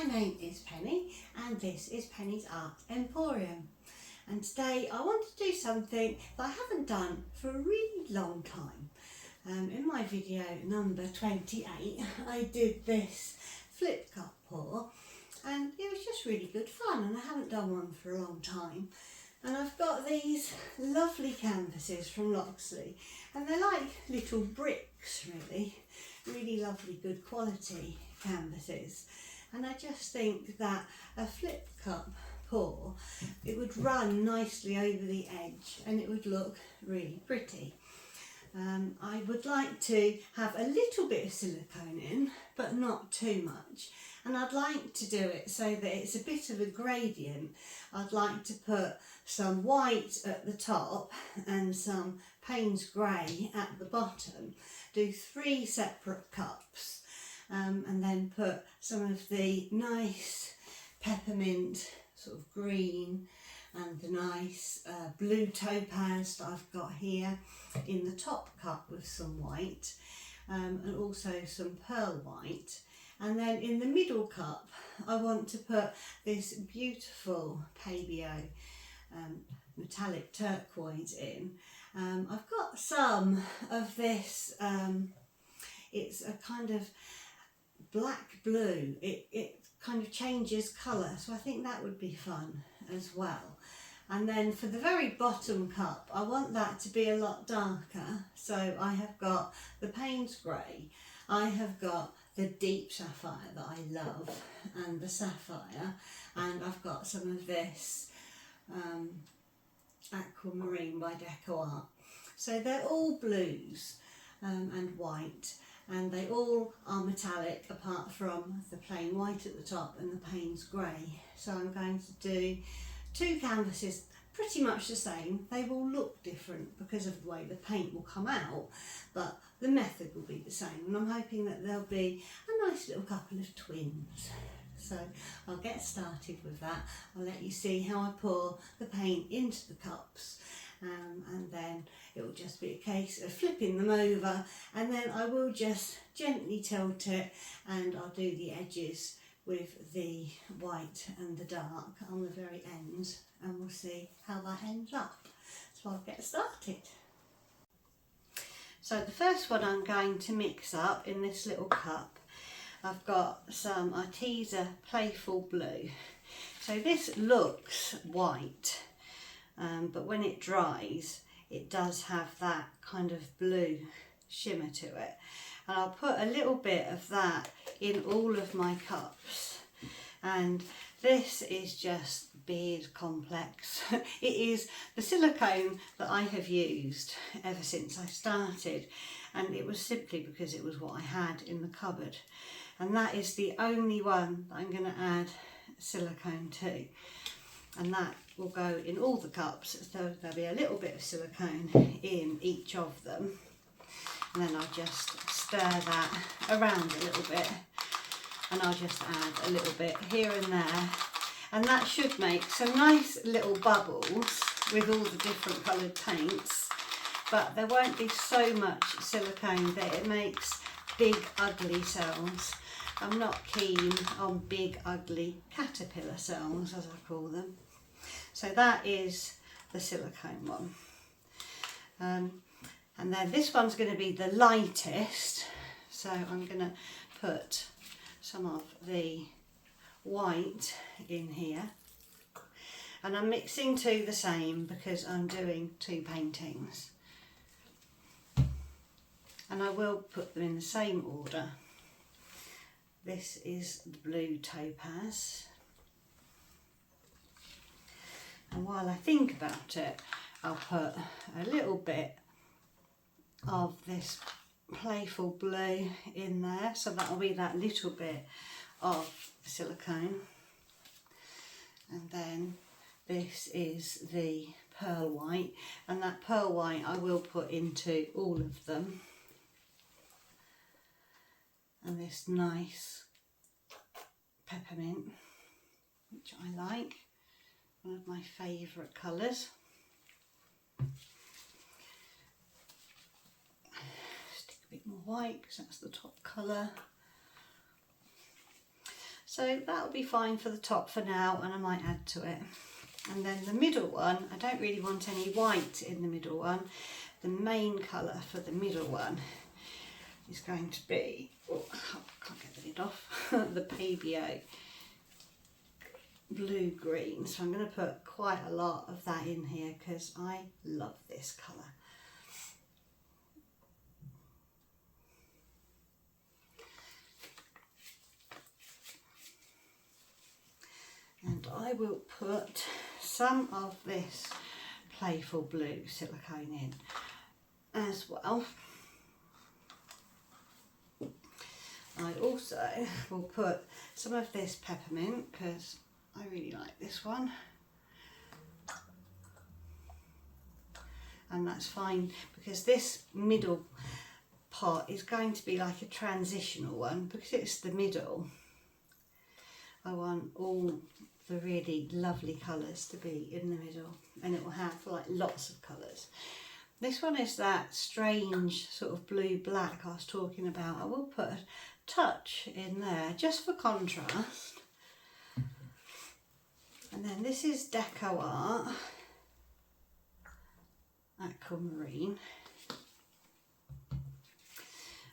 my name is Penny and this is Penny's Art Emporium, and today I want to do something that I haven't done for a really long time. In my video number 28 I did this flip cup pour and it was just really good fun, and I haven't done one for a long time. And I've got these lovely canvases from Loxley, and they're like little bricks really lovely good quality canvases. And I just think that a flip cup pour, it would run nicely over the edge and it would look really pretty. I would like to have a little bit of silicone in, but not too much. And I'd like to do it so that it's a bit of a gradient. I'd like to put some white at the top and some Payne's grey at the bottom. Do 3 separate cups and then put some of the nice peppermint sort of green and the nice blue topaz that I've got here in the top cup with some white and also some pearl white. And then in the middle cup I want to put this beautiful Pabio metallic turquoise in. I've got some of this, it's a kind of black blue, it kind of changes colour, so I think that would be fun as well. And then for the very bottom cup I want that to be a lot darker, so I have got the Payne's grey, I have got the deep sapphire that I love and the sapphire, and I've got some of this aquamarine by Deco Art. So they're all blues and white, and they all are metallic apart from the plain white at the top and the Payne's grey. So I'm going to do 2 canvases pretty much the same. They will look different because of the way the paint will come out, but the method will be the same, and I'm hoping that there'll be a nice little couple of twins. So I'll get started with that. I'll let you see how I pour the paint into the cups, and then it will just be a case of flipping them over, and then I will just gently tilt it and I'll do the edges with the white and the dark on the very ends, and we'll see how that ends up. So I'll get started. So the first one I'm going to mix up in this little cup, I've got some Arteza Playful Blue. So this looks white, but when it dries it does have that kind of blue shimmer to it. And I'll put a little bit of that in all of my cups. And this is just beard complex. It is the silicone that I have used ever since I started, and it was simply because it was what I had in the cupboard, and that is the only one that I'm going to add silicone to, and that will go in all the cups. So there'll be a little bit of silicone in each of them, and then I'll just stir that around a little bit, and I'll just add a little bit here and there, and that should make some nice little bubbles with all the different coloured paints, but there won't be so much silicone that it makes big ugly cells. I'm not keen on big ugly caterpillar cells, as I call them. So that is the silicone one. And then this one's going to be the lightest, so I'm going to put some of the white in here, and I'm mixing 2 the same because I'm doing 2 paintings, and I will put them in the same order. This is the blue topaz, and while I think about it I'll put a little bit of this playful blue in there, so that'll be that little bit of silicone. And then this is the pearl white, and that pearl white I will put into all of them. And this nice peppermint, which I like, one of my favourite colours. Stick a bit more white because that's the top colour. So that'll be fine for the top for now, and I might add to it. And then the middle one, I don't really want any white in the middle one. The main colour for the middle one is going to be, oh, I can't get the lid off, the Pabio blue green. So I'm going to put quite a lot of that in here because I love this colour. And I will put some of this Playful Blue silicone in as well. I also will put some of this peppermint because I really like this one. And that's fine because this middle part is going to be like a transitional one because it's the middle. I want all the really lovely colours to be in the middle, and it will have like lots of colours. This one is that strange sort of blue black I was talking about. I will put a touch in there just for contrast. And then this is Deco Art Aquamarine,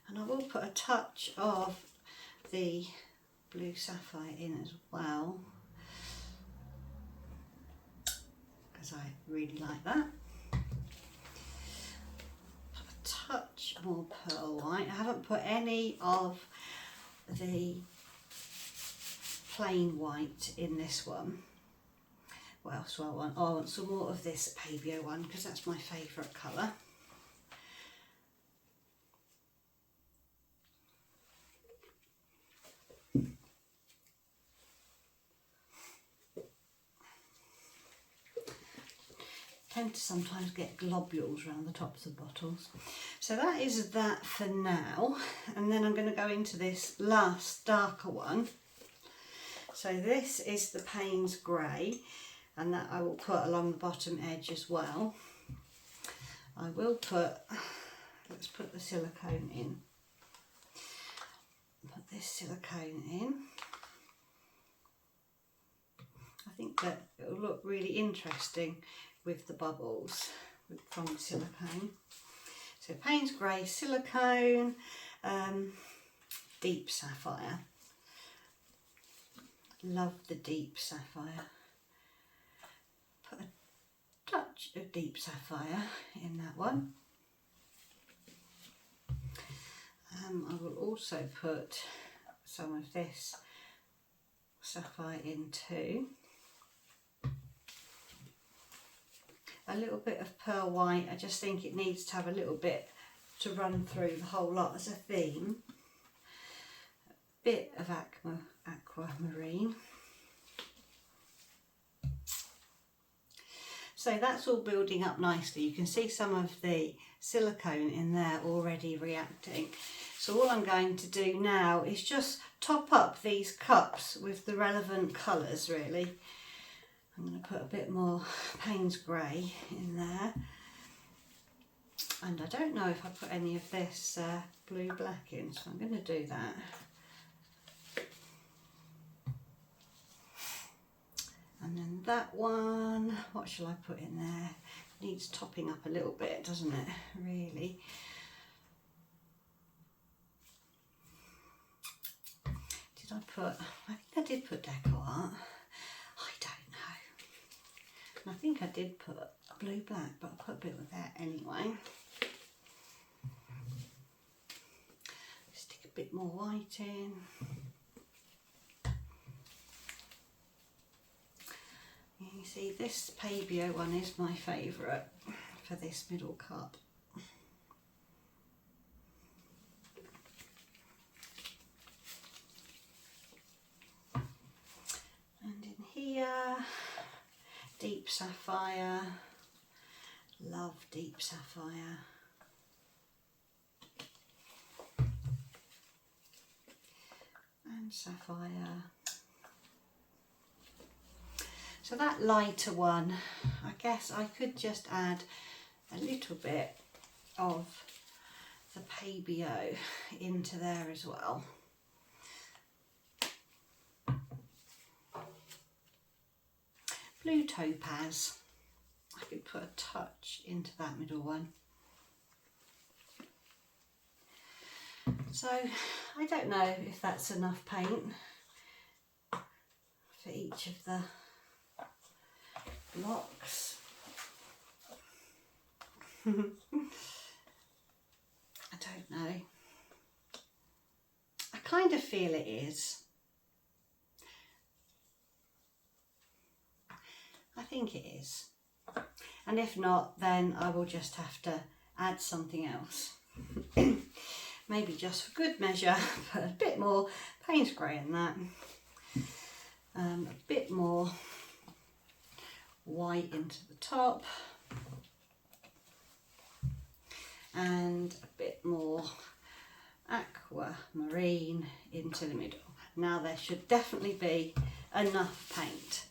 and I will put a touch of the blue sapphire in as well because I really like that. Put a touch more pearl white. I haven't put any of the plain white in this one. What else do I want? Oh, I want some more of this Pabio one because that's my favourite colour. Tend to sometimes get globules around the tops of bottles. So that is that for now, and then I'm going to go into this last darker one. So this is the Payne's Grey, and that I will put along the bottom edge as well. I will put, let's put the silicone in. Put this silicone in. I think that it will look really interesting with the bubbles from the silicone. So Payne's Grey silicone, deep sapphire. Love the deep sapphire. Put a touch of deep sapphire in that one. I will also put some of this sapphire in too. A little bit of pearl white. I just think it needs to have a little bit to run through the whole lot as a theme. A bit of aquamarine. So that's all building up nicely. You can see some of the silicone in there already reacting. So all I'm going to do now is just top up these cups with the relevant colours really. I'm going to put a bit more Payne's Grey in there, and I don't know if I put any of this blue black in, so I'm going to do that. And then that one, what shall I put in there? Needs topping up a little bit, doesn't it, really? Did I put, I think I did put Deco Art. I don't know. I think I did put blue black, but I'll put a bit of that anyway. Stick a bit more white in. You see, this Pabio one is my favourite for this middle cup. And in here, deep sapphire. Love deep sapphire. And sapphire. So that lighter one, I guess I could just add a little bit of the Pabio into there as well. blue topaz. I could put a touch into that middle one. So I don't know if that's enough paint for each of the blocks. I don't know. I kind of feel it is. I think it is. And if not, then I will just have to add something else. Maybe just for good measure, put a bit more Payne's grey in that. A bit more white into the top. And a bit more aquamarine into the middle. Now there should definitely be enough paint.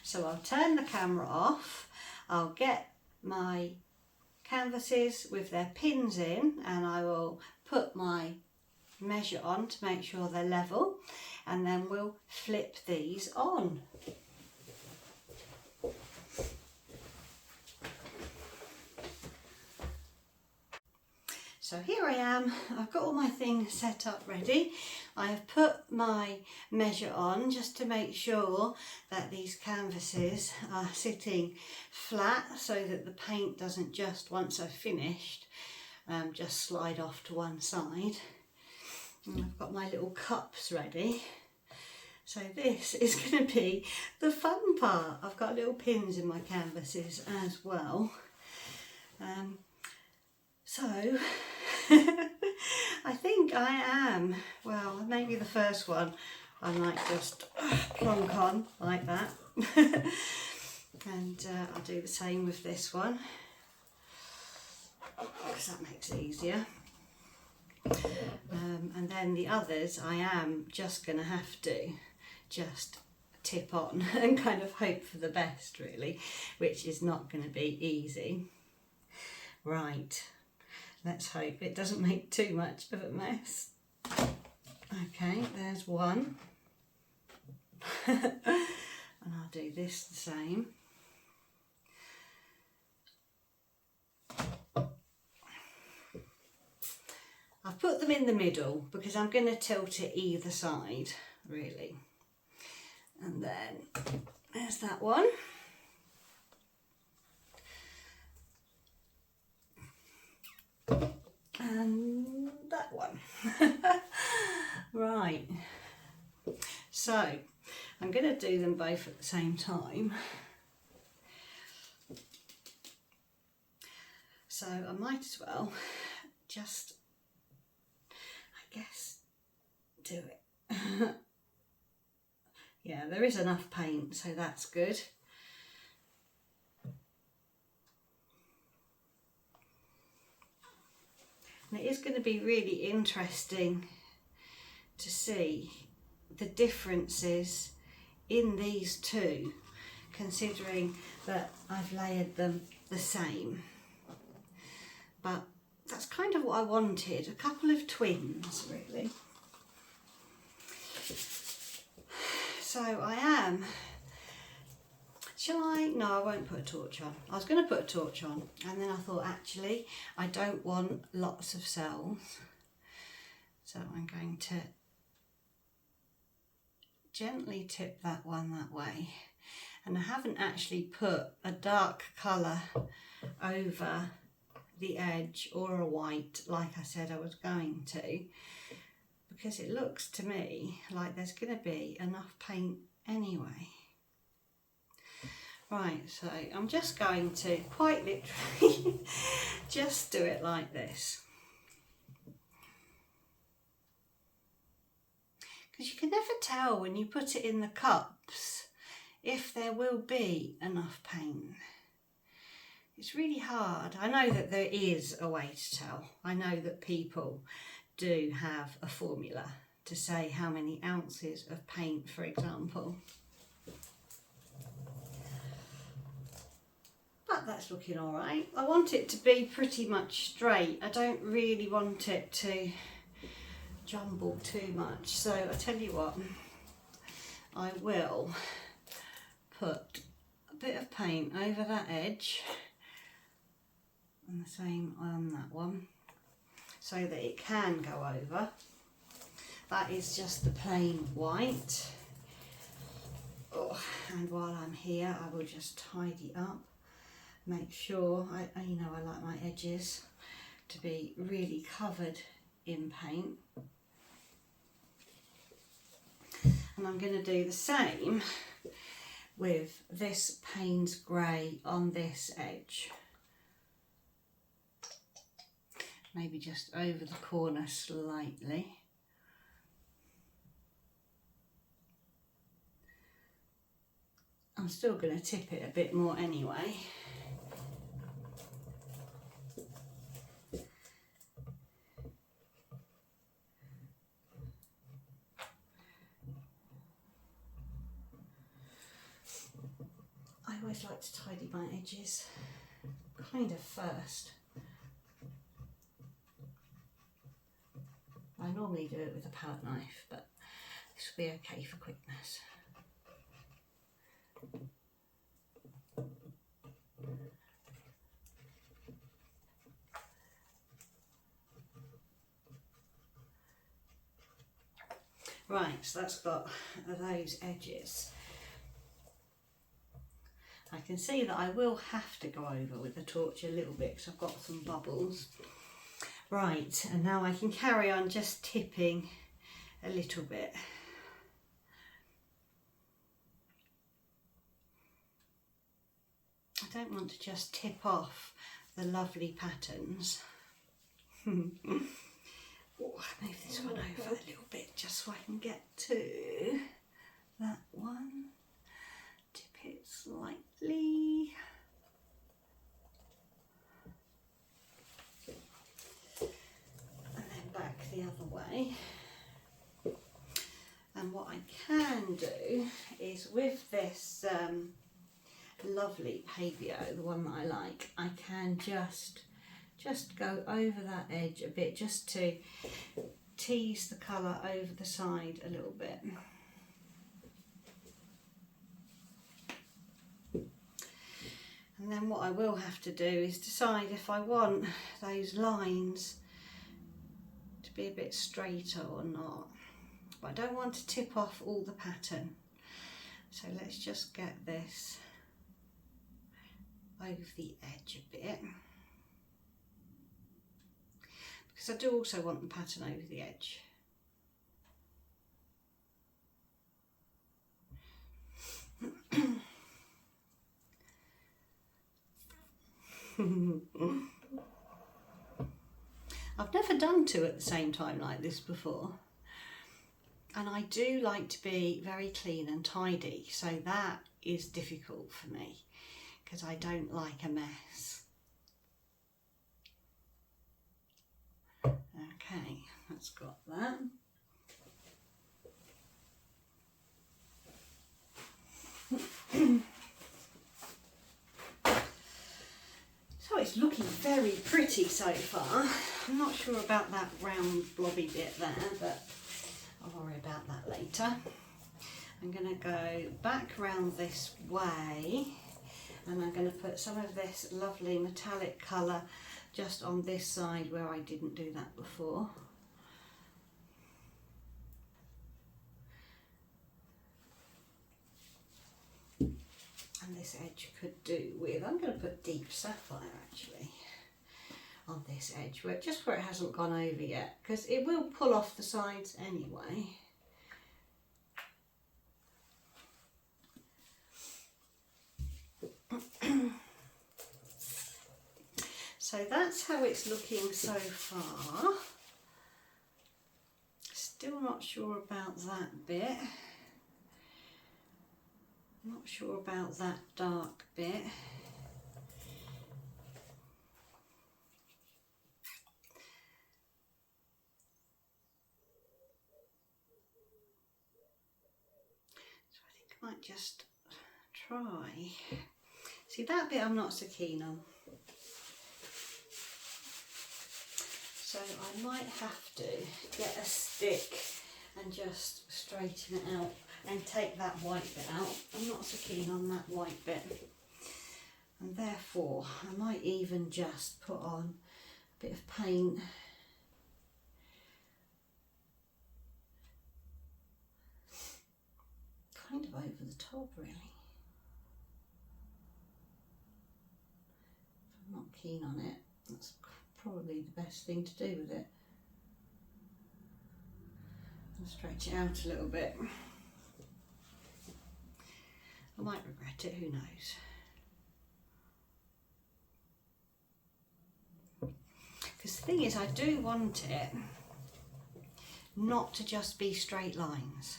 So I'll turn the camera off, I'll get my canvases with their pins in, and I will put my measure on to make sure they're level, and then we'll flip these on. So here I am, I've got all my things set up ready. I have put my measure on just to make sure that these canvases are sitting flat so that the paint doesn't just, once I've finished, just slide off to one side. And I've got my little cups ready. So this is going to be the fun part. I've got little pins in my canvases as well. So I think I am, well, maybe the first one I might just plonk on like that. And I'll do the same with this one, because that makes it easier. And then the others I am just going to have to just tip on and kind of hope for the best, really, which is not going to be easy. Right. Let's hope it doesn't make too much of a mess. Okay, there's one. And I'll do this the same. I've put them in the middle because I'm going to tilt it either side, really. And then there's that one. And that one. Right, so I'm going to do them both at the same time. So I might as well just, I guess, do it. Yeah, there is enough paint, so that's good. And it is going to be really interesting to see the differences in these two, considering that I've layered them the same. But that's kind of what I wanted, a couple of twins, really. So I am, shall I? No, I won't put a torch on. I was going to put a torch on, and then I thought, actually, I don't want lots of cells. So I'm going to gently tip that one that way. And I haven't actually put a dark colour over the edge or a white like I said I was going to, because it looks to me like there's going to be enough paint anyway. Right, so I'm just going to quite literally just do it like this. Because you can never tell when you put it in the cups if there will be enough paint. It's really hard. I know that there is a way to tell. I know that people do have a formula to say how many ounces of paint, for example. But that's looking all right. I want it to be pretty much straight. I don't really want it to jumble too much. So I tell you what, I will put a bit of paint over that edge and the same on that one so that it can go over. That is just the plain white. Oh, and while I'm here, I will just tidy up, make sure I like my edges to be really covered in paint. And I'm going to do the same with this Payne's grey on this edge. Maybe just over the corner slightly. I'm still going to tip it a bit more anyway. I always like to tidy my edges kind of first. I normally do it with a palette knife, but this will be okay for quickness. Right, so that's got those edges. I can see that I will have to go over with the torch a little bit because I've got some bubbles. Right, and now I can carry on just tipping a little bit. I don't want to just tip off the lovely patterns. Oh, I'll move this one over a little bit just so I can get to that one. Tip it slightly. And then back the other way. And what I can do is with this lovely Pavio, the one that I like, I can just go over that edge a bit just to tease the colour over the side a little bit. And then what I will have to do is decide if I want those lines to be a bit straighter or not. But I don't want to tip off all the pattern. So let's just get this over the edge a bit. Because I do also want the pattern over the edge. I've never done two at the same time like this before, and I do like to be very clean and tidy, so that is difficult for me because I don't like a mess. Okay, that's got that. So it's looking very pretty so far. I'm not sure about that round blobby bit there, but I'll worry about that later. I'm going to go back round this way and I'm going to put some of this lovely metallic colour just on this side where I didn't do that before. And this edge could do with, I'm going to put deep sapphire actually on this edge, just where it hasn't gone over yet, because it will pull off the sides anyway. So that's how it's looking so far. Still not sure about that bit. Not sure about that dark bit. So I think I might just try. See, that bit I'm not so keen on. So I might have to get a stick and just straighten it out and take that white bit out. I'm not so keen on that white bit. and therefore I might even just put on a bit of paint kind of over the top, really. If I'm not keen on it, that's probably the best thing to do with it. And stretch it out a little bit. I might regret it, who knows. Because the thing is, I do want it not to just be straight lines.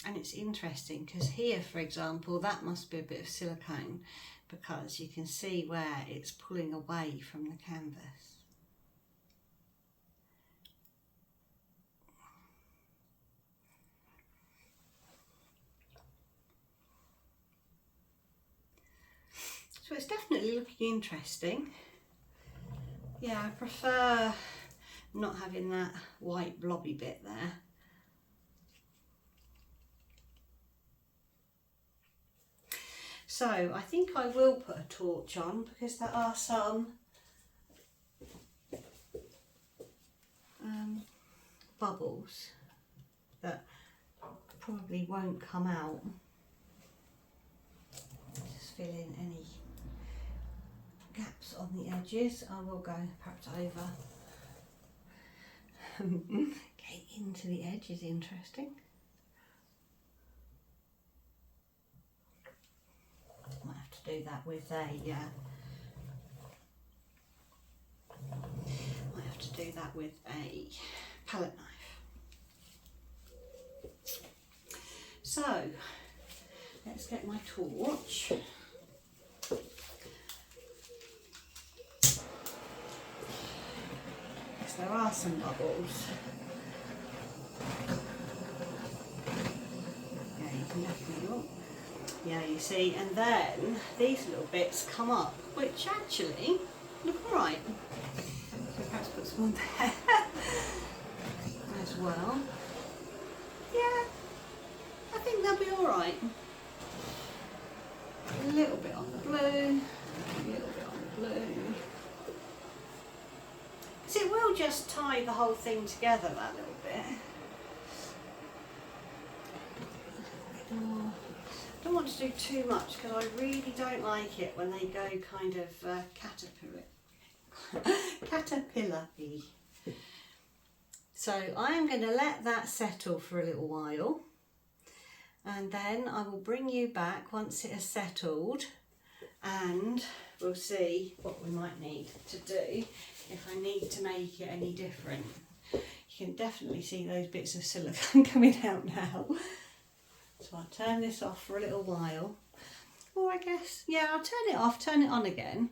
And it's interesting because here, for example, that must be a bit of silicone, because you can see where it's pulling away from the canvas. So it's definitely looking interesting. Yeah, I prefer not having that white blobby bit there. So I think I will put a torch on, because there are some bubbles that probably won't come out. Just fill in any gaps on the edges. I will go perhaps over. Getting into the edge is interesting. Might have to do that with a palette knife. So let's get my torch. Yes, there are some bubbles. Yeah, you can definitely look. Yeah, you see, and then these little bits come up, which actually look alright. So perhaps put some on there as well. Yeah, I think they'll be alright. A little bit on the blue, a little bit on the blue. Because it will just tie the whole thing together, that little bit. I don't want to do too much, because I really don't like it when they go kind of caterpillar-y. So I'm going to let that settle for a little while, and then I will bring you back once it has settled, and we'll see what we might need to do, if I need to make it any different. You can definitely see those bits of silicone coming out now. So I'll turn this off for a little while, or I guess, yeah, I'll turn it off, turn it on again,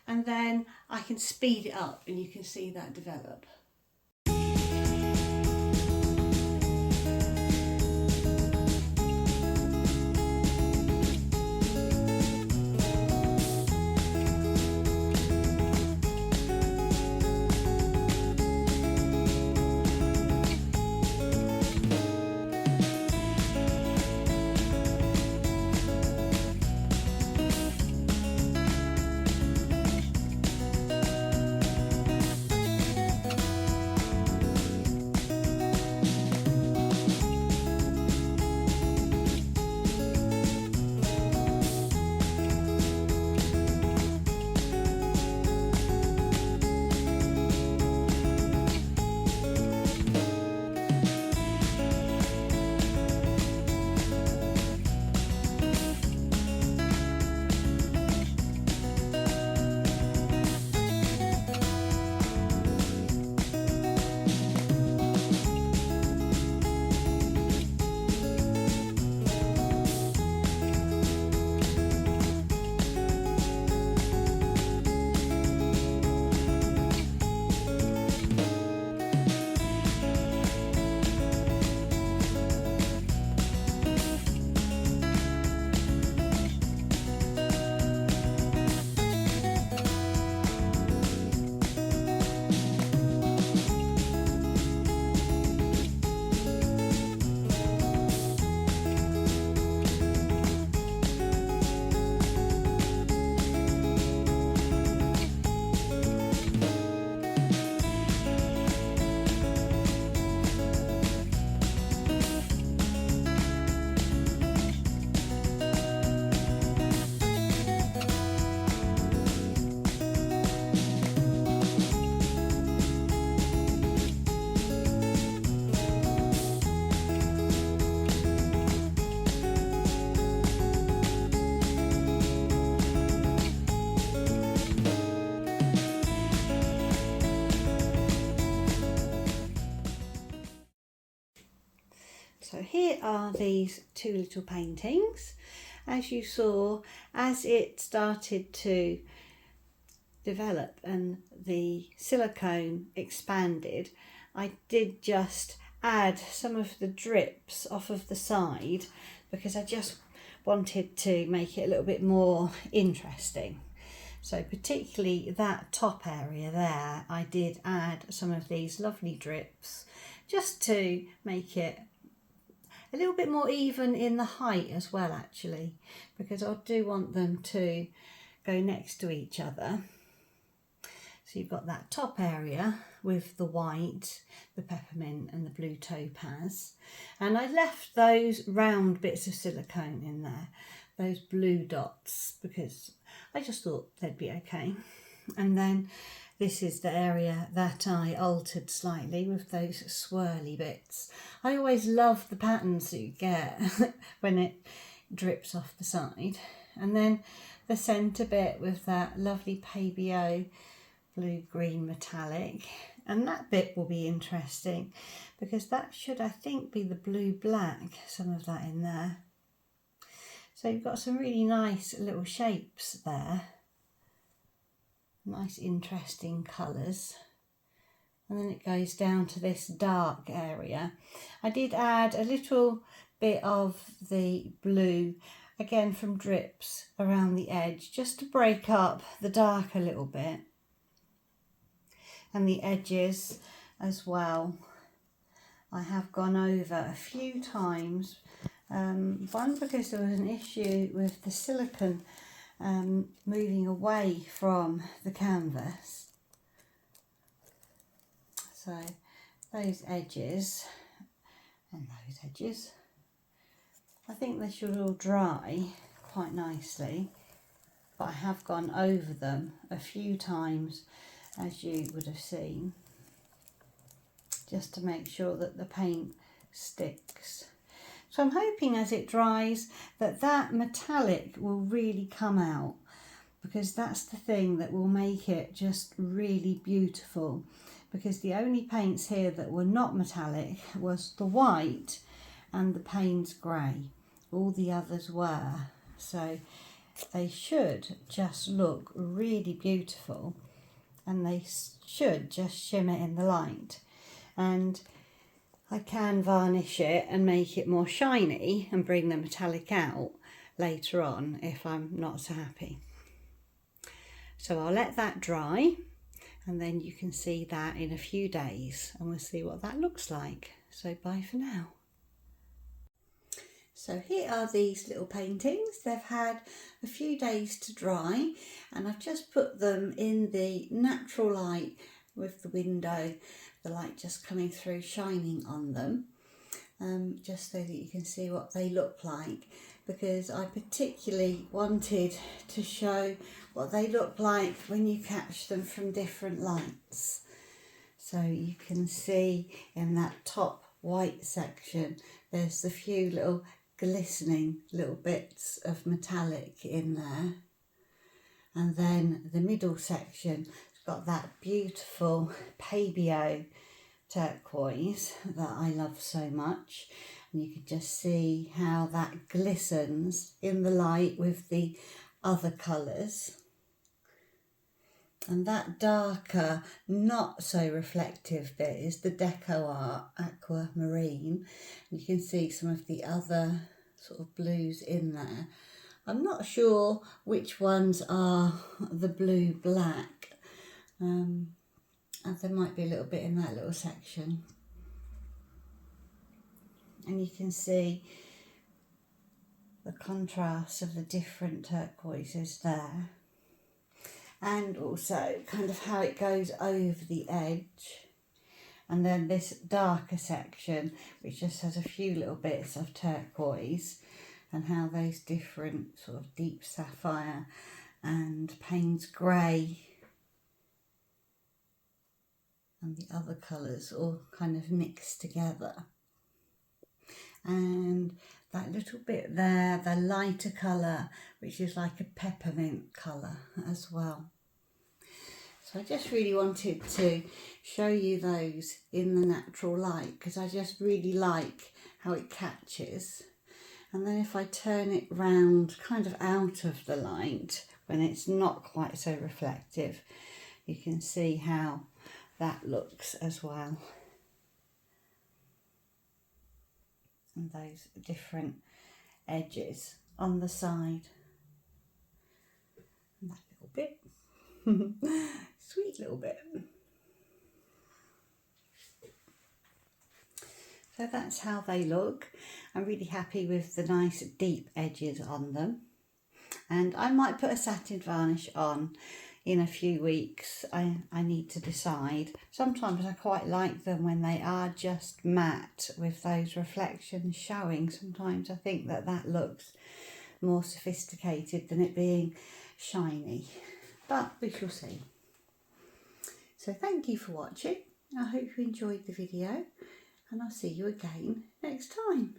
and then I can speed it up and you can see that develop. are these two little paintings. As you saw, as it started to develop and the silicone expanded, I did just add some of the drips off of the side because I just wanted to make it a little bit more interesting. So particularly that top area there, I did add some of these lovely drips just to make it a little bit more even in the height as well, actually, because I do want them to go next to each other. So you've got that top area with the white, the peppermint and the blue topaz. And I left those round bits of silicone in there, those blue dots, because I just thought they'd be okay. And then this is the area that I altered slightly with those swirly bits. I always love the patterns that you get when it drips off the side. And then the centre bit with that lovely Pabio blue-green metallic, and that bit will be interesting because that should, I think, be the blue-black, some of that in there. So you've got some really nice little shapes there, nice interesting colours. And then it goes down to this dark area. I did add a little bit of the blue, again from drips around the edge, just to break up the dark a little bit. And the edges as well, I have gone over a few times. One, because there was an issue with the silicone moving away from the canvas. So those edges and those edges, I think they should all dry quite nicely, but I have gone over them a few times, as you would have seen, just to make sure that the paint sticks. So I'm hoping as it dries that that metallic will really come out, because that's the thing that will make it just really beautiful. Because the only paints here that were not metallic was the white and the Payne's grey. All the others were. So they should just look really beautiful, and they should just shimmer in the light. And I can varnish it and make it more shiny and bring the metallic out later on if I'm not so happy. So I'll let that dry, and then you can see that in a few days and we'll see what that looks like. So bye for now. So here are these little paintings. They've had a few days to dry, and I've just put them in the natural light with the window, the light just coming through shining on them, just so that you can see what they look like, because I particularly wanted to show what they look like when you catch them from different lights. So you can see in that top white section there's a few little glistening little bits of metallic in there, and then the middle section has got that beautiful Pabio turquoise that I love so much, and you can just see how that glistens in the light with the other colours. And that darker, not so reflective bit is the Deco Art Aquamarine. You can see some of the other sort of blues in there. I'm not sure which ones are the blue black, and there might be a little bit in that little section. And you can see the contrast of the different turquoises there, and also kind of how it goes over the edge. And then this darker section, which just has a few little bits of turquoise, and how those different sort of deep sapphire and Payne's grey and the other colours all kind of mixed together. And that little bit there, the lighter colour, which is like a peppermint colour as well. So I just really wanted to show you those in the natural light, because I just really like how it catches. And then if I turn it round kind of out of the light when it's not quite so reflective, you can see how that looks as well. And those different edges on the side. And that little bit. Sweet little bit. So that's how they look. I'm really happy with the nice deep edges on them. And I might put a satin varnish on in a few weeks. I need to decide. Sometimes I quite like them when they are just matte with those reflections showing. Sometimes I think that that looks more sophisticated than it being shiny. But we shall see. So thank you for watching. I hope you enjoyed the video. And I'll see you again next time.